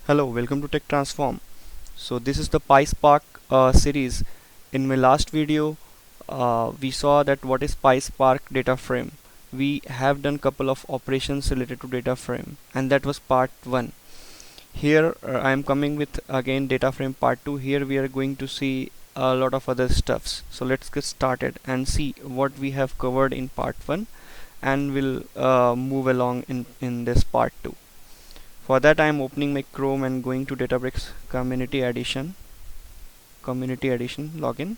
Hello, welcome to Tech Transform. So this is the PySpark series. In my last video, we saw that what is PySpark DataFrame. We have done couple of operations related to DataFrame, and that was part 1. Here I am coming with again DataFrame part 2. Here we are going to see a lot of other stuffs. So let's get started and see what we have covered in part 1, and we'll move along in this part 2. For that I am opening my Chrome and going to Databricks Community Edition login.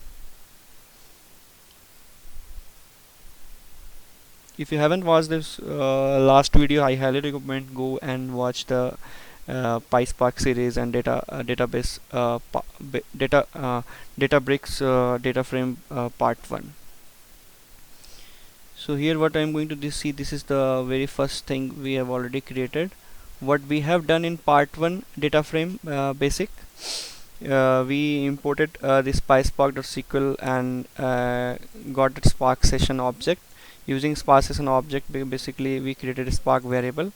If you haven't watched this last video, I highly recommend go and watch the PySpark series and database Databricks DataFrame part 1. So here what I am going to see, this is the very first thing we have already created. What we have done in part 1 DataFrame basic, we imported this PySpark.sql and got the Spark session object. Using Spark session object, basically we created a Spark variable,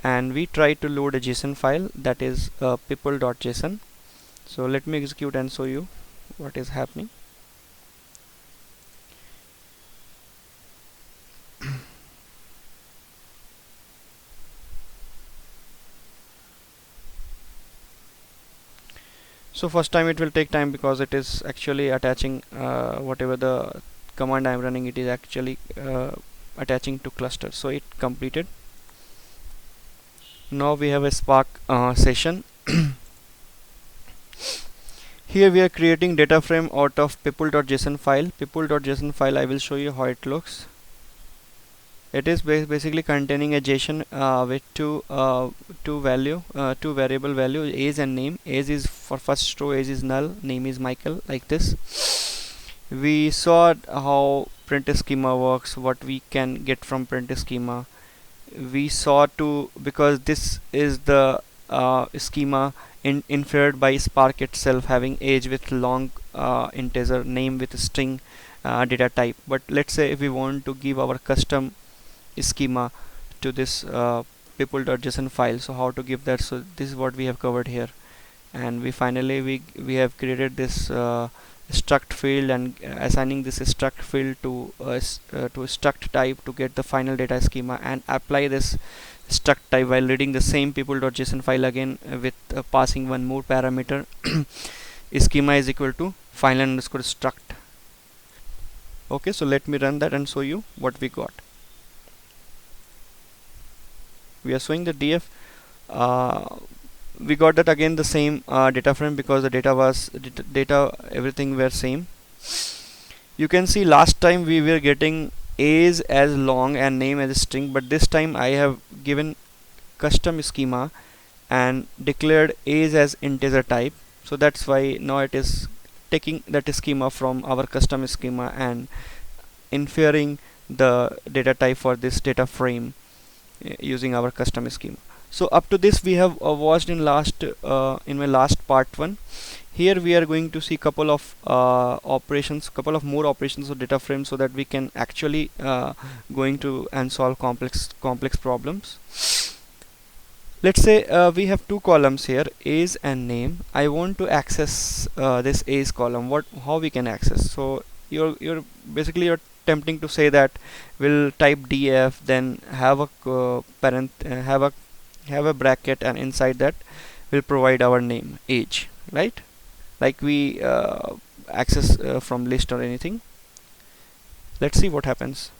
and we tried to load a JSON file, that is people.json. So let me execute and show you what is happening. So first time it will take time because it is actually attaching whatever the command I am running, it is actually attaching to cluster. So it completed. Now we have a Spark session. Here we are creating data frame out of people.json file. People.json file, I will show you how it looks. It is basically containing a JSON with two variable value, age and name. Age is for first row, age is null, name is Michael, like this. We saw how print schema works, what we can get from print schema. We saw because this is the schema inferred by Spark itself, having age with long integer, name with string data type. But let's say if we want to give our custom schema to this people.json file, so how to give that? So this is what we have covered here, and we finally we have created this struct field and assigning this struct field to struct type to get the final data schema, and apply this struct type while reading the same people.json file again with passing one more parameter. Schema is equal to final underscore struct. Okay, so let me run that and show you what we got. We are showing the df. We got that again the same data frame because the data everything were same. You can see last time we were getting age as long and name as a string, but this time I have given custom schema and declared age as integer type. So that's why now it is taking that schema from our custom schema and inferring the data type for this data frame using our custom schema. So up to this we have watched in my last part 1. Here we are going to see couple of couple of more operations of data frame, so that we can actually going to and solve complex problems. Let's say we have two columns here, age and name. I want to access this age column. How we can access? So you're basically tempting to say that we'll type df, then have a parent, have a bracket, and inside that we'll provide our name, age, right? Like we access from list or anything. Let's see what happens.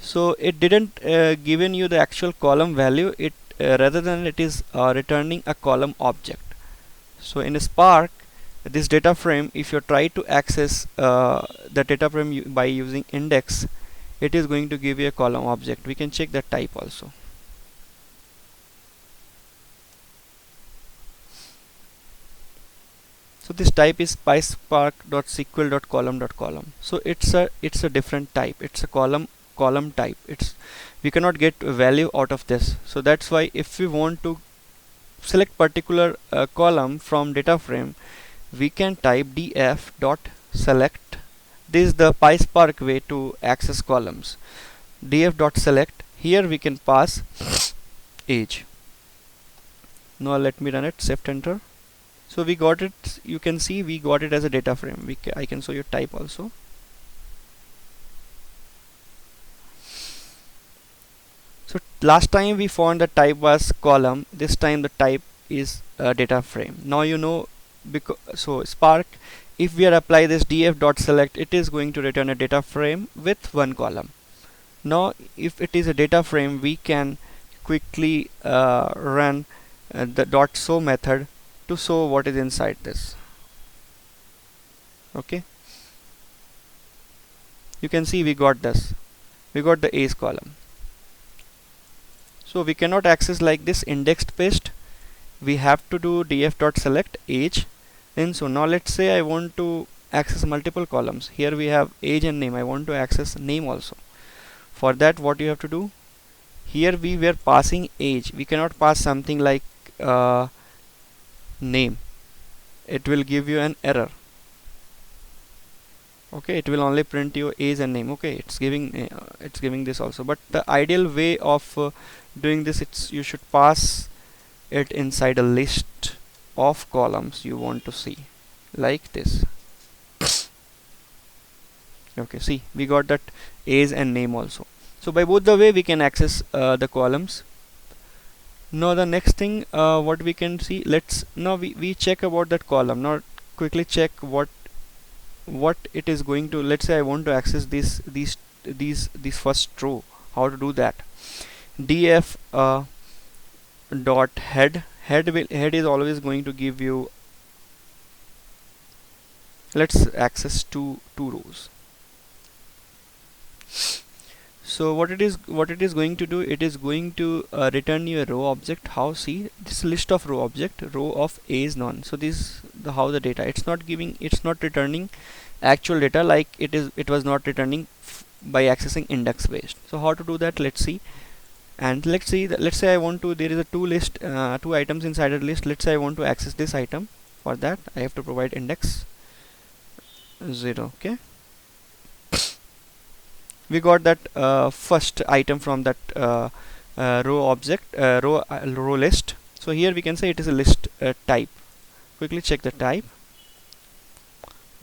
So it didn't given you the actual column value. It rather than it is returning a column object. So in Spark, this data frame, if you try to access the data frame by using index, it is going to give you a column object. We can check that type also. So this type is PySpark.sql.column.column. So it's a different type. It's a column type. We cannot get a value out of this. So that's why if we want to select particular column from data frame, we can type df.select. This is the PySpark way to access columns. df.select. Here we can pass age. Now let me run it, shift enter. So we got it, you can see we got it as a data frame. I can show you type also. So last time we found the type was column, this time the type is data frame. Now you know, because so Spark, if we apply this df.select, it is going to return a data frame with one column. Now if it is a data frame, we can quickly run the dot show method to show what is inside this. Okay, you can see we got this, we got the age column. So we cannot access like this indexed paste, we have to do df.select age. And so now let's say I want to access multiple columns. Here we have age and name, I want to access name also. For that, what you have to do, here we were passing age, we cannot pass something like name, it will give you an error. Okay, it will only print you age and name. Okay, it's giving this also, but the ideal way of doing this, it's you should pass it inside a list of columns you want to see, like this. Okay, see, we got that age and name also. So by both the way we can access the columns. Now the next thing what we can see, let's now we check about that column. Now quickly check what it is going to. Let's say I want to access these first row. How to do that? Df dot head is always going to give you, let's access two rows. So what it is going to do, it is going to return you a row object. How? See, this list of row object, row of age none. So this the how the data, it's not returning actual data, like it was not returning by accessing index based. So how to do that? Let's see. And let's say I want to, there is a two items inside a list. Let's say I want to access this item. For that I have to provide index 0. Okay, we got that first item from that row object, row list. So here we can say it is a list type. Quickly check the type.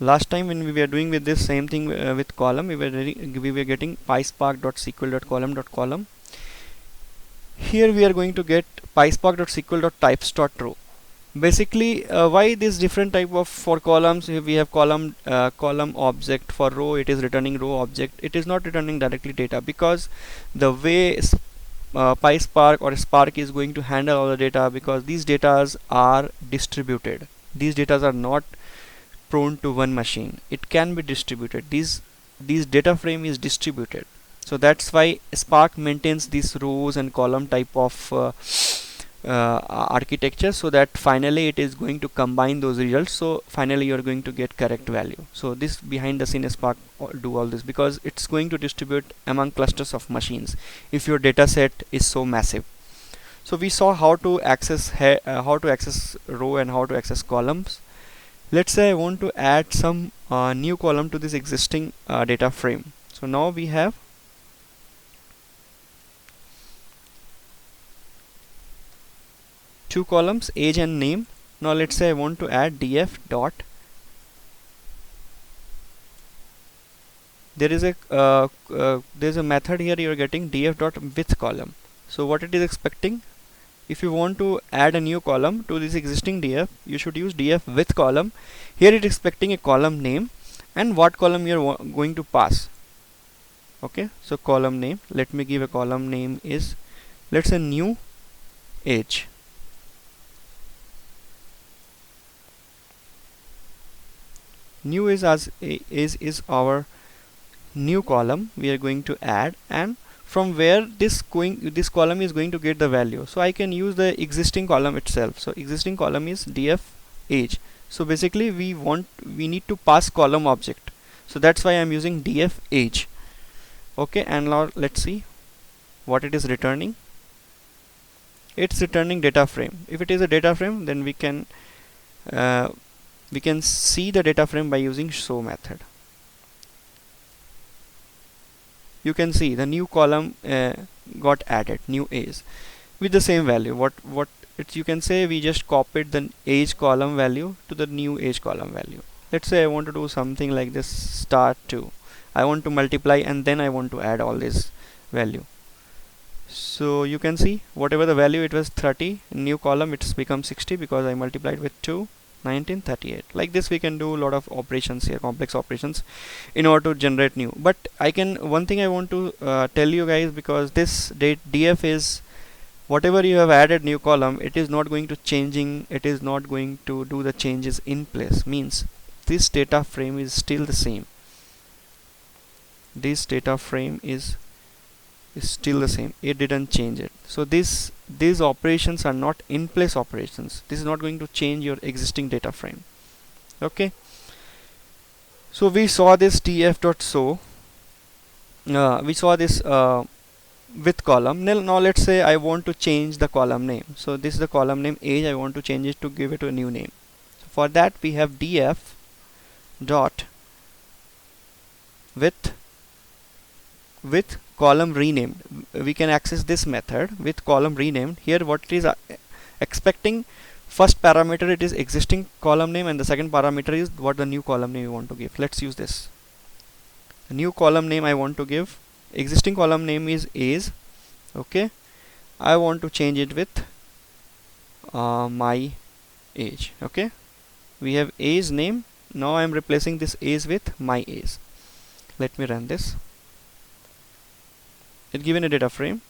Last time when we were doing with this same thing with column, we were getting PySpark.sql.column.column. Here we are going to get PySpark.sql.types.row. Basically why this different type of, for columns we have column object, for row it is returning row object, it is not returning directly data, because the way PySpark or Spark is going to handle all the data, because these datas are distributed, these datas are not prone to one machine, it can be distributed, these data frame is distributed. So that's why Spark maintains these rows and column type of architecture, so that finally it is going to combine those results, so finally you are going to get correct value. So this behind the scene Spark do all this, because it's going to distribute among clusters of machines if your data set is so massive. So we saw how to access row and how to access columns. Let's say I want to add some new column to this existing data frame. So now we have two columns, age and name. Now let's say I want to add df dot, there is a method here, you are getting df dot with column. So what it is expecting, if you want to add a new column to this existing df, you should use df with column. Here it is expecting a column name and what column you are going to pass. Okay, so column name, let me give a column name is, let's say new age. New is our new column we are going to add, and from where this column is going to get the value. So I can use the existing column itself. So existing column is df age. So basically we need to pass column object, so that's why I'm using df age. Okay, and now let's see what it is returning. It's returning data frame. If it is a data frame, then we can see the data frame by using show method. You can see the new column got added, new age. with the same value. What it's, you can say we just copied the age column value to the new age column value. Let's say I want to do something like this, start 2. I want to multiply and then I want to add all this value. So you can see whatever the value, it was 30, new column it's become 60 because I multiplied with 2, 19, 38. Like this we can do a lot of operations here, complex operations, in order to generate new. But I can, one thing I want to tell you guys, because this df is, whatever you have added new column, it is not going to changing, it is not going to do the changes in place. Means this data frame is still the same. This data frame is still the same, it didn't change it. So these operations are not in place operations. This is not going to change your existing data frame. Okay, so we saw this df.show, we saw this with column. Now let's say I want to change the column name. So this is the column name age, I want to change it to give it a new name. So for that we have df dot with column renamed. We can access this method with column renamed. Here what it is expecting, first parameter it is existing column name, and the second parameter is what the new column name you want to give. Let's use this. The new column name I want to give, existing column name is age. Okay, I want to change it with my age. Okay, we have age name. Now I am replacing this age with my age. Let me run this. It given a data frame,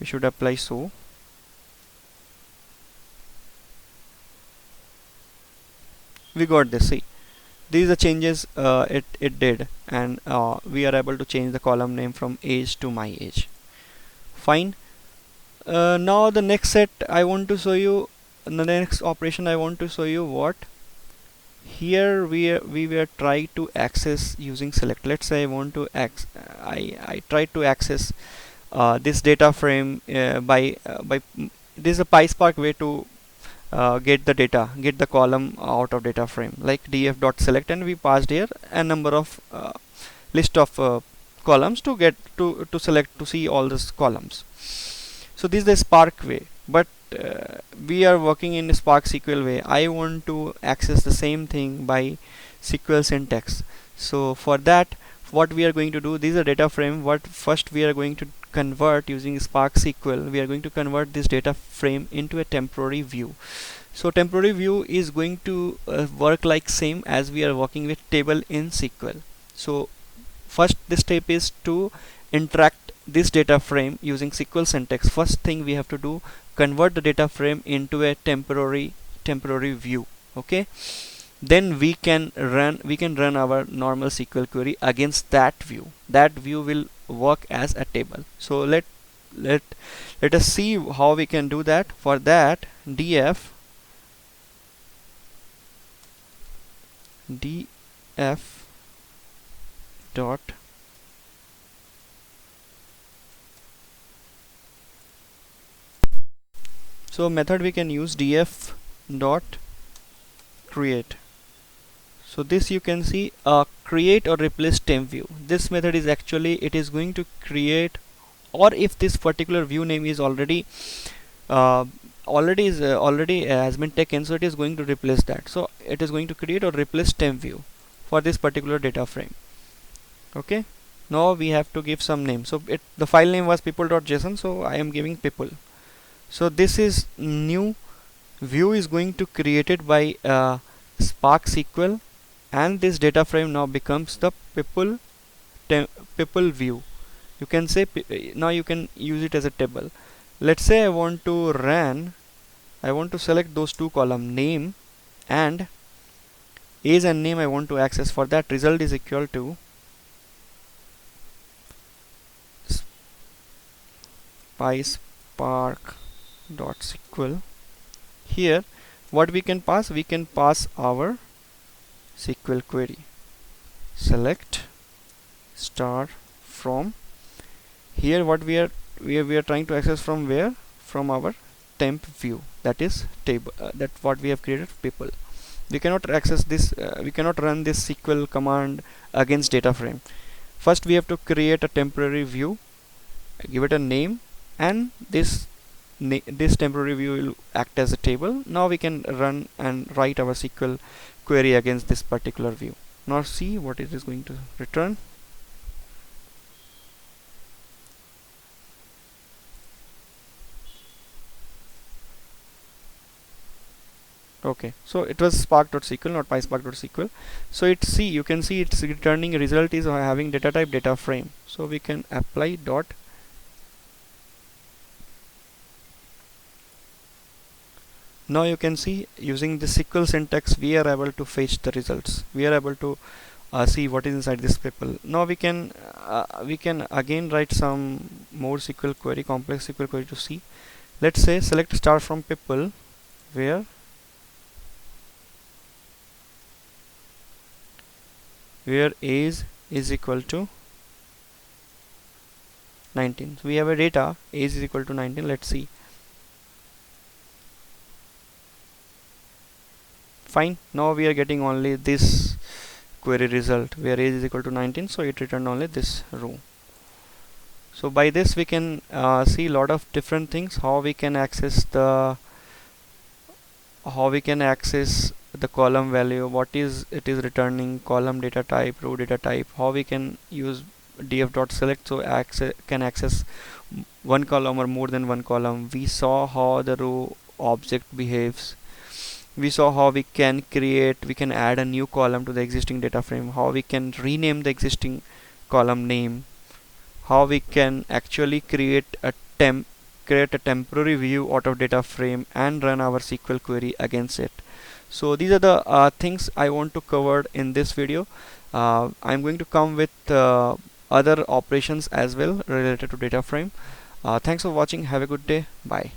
we should apply so. We got this. See, these are changes it did, and we are able to change the column name from age to my age. Fine. Now the next set I want to show you, the next operation I want to show you what. Here we were trying to access using select. Let's say I want to I tried to access this data frame by this is a PySpark way to get the data, get the column out of data frame, like df.select, and we passed here a number of list of columns to get to select, to see all these columns. So this is the Spark way, but we are working in Spark SQL way. I want to access the same thing by SQL syntax. So for that, what we are going to do, this is a data frame. What first we are going to convert using Spark SQL, we are going to convert this data frame into a temporary view. So temporary view is going to work like same as we are working with table in SQL. So first this step is to interact this data frame using SQL syntax. First thing we have to do, convert the data frame into a temporary view. Okay, then we can run our normal SQL query against that view. That view will work as a table. So let us see how we can do that. For that, df dot so method we can use df dot create. So this you can see create or replace temp view. This method is actually, it is going to create, or if this particular view name is already has been taken, so it is going to replace that. So it is going to create or replace temp view for this particular data frame. Okay, now we have to give some name. So the file name was people.json, so I am giving people. So this is new view is going to created by Spark SQL, and this data frame now becomes the people view. You can say now you can use it as a table. Let's say I want to select those two column, name and age and name I want to access. For that, result is equal to PySpark.SQL. Here what we can pass, we can pass our SQL query, select star from. Here what we are trying to access from where, from our temp view, that is table, that what we have created people. We cannot access this, we cannot run this SQL command against data frame. First we have to create a temporary view, give it a name, and this this temporary view will act as a table. Now we can run and write our SQL query against this particular view. Now see what it is going to return. Okay, so it was spark.sql, not PySpark.sql. So you can see it's returning a result is having data type data frame. So we can apply dot. Now you can see using the SQL syntax we are able to fetch the results. We are able to see what is inside this people. Now we can again write some more SQL query, complex SQL query to see. Let's say select star from people where age is equal to 19. So we have a data age is equal to 19. Let's see. Fine. Now we are getting only this query result where age is equal to 19. So it returned only this row. So by this we can see a lot of different things. How we can access the column value, what is it is returning, column data type, row data type, how we can use df.select so can access one column or more than one column. We saw how the row object behaves. We saw how we can add a new column to the existing data frame, how we can rename the existing column name, how we can actually create a temporary view out of data frame and run our SQL query against it. So these are the things I want to cover in this video. I'm going to come with other operations as well related to data frame. Thanks for watching. Have a good day. Bye.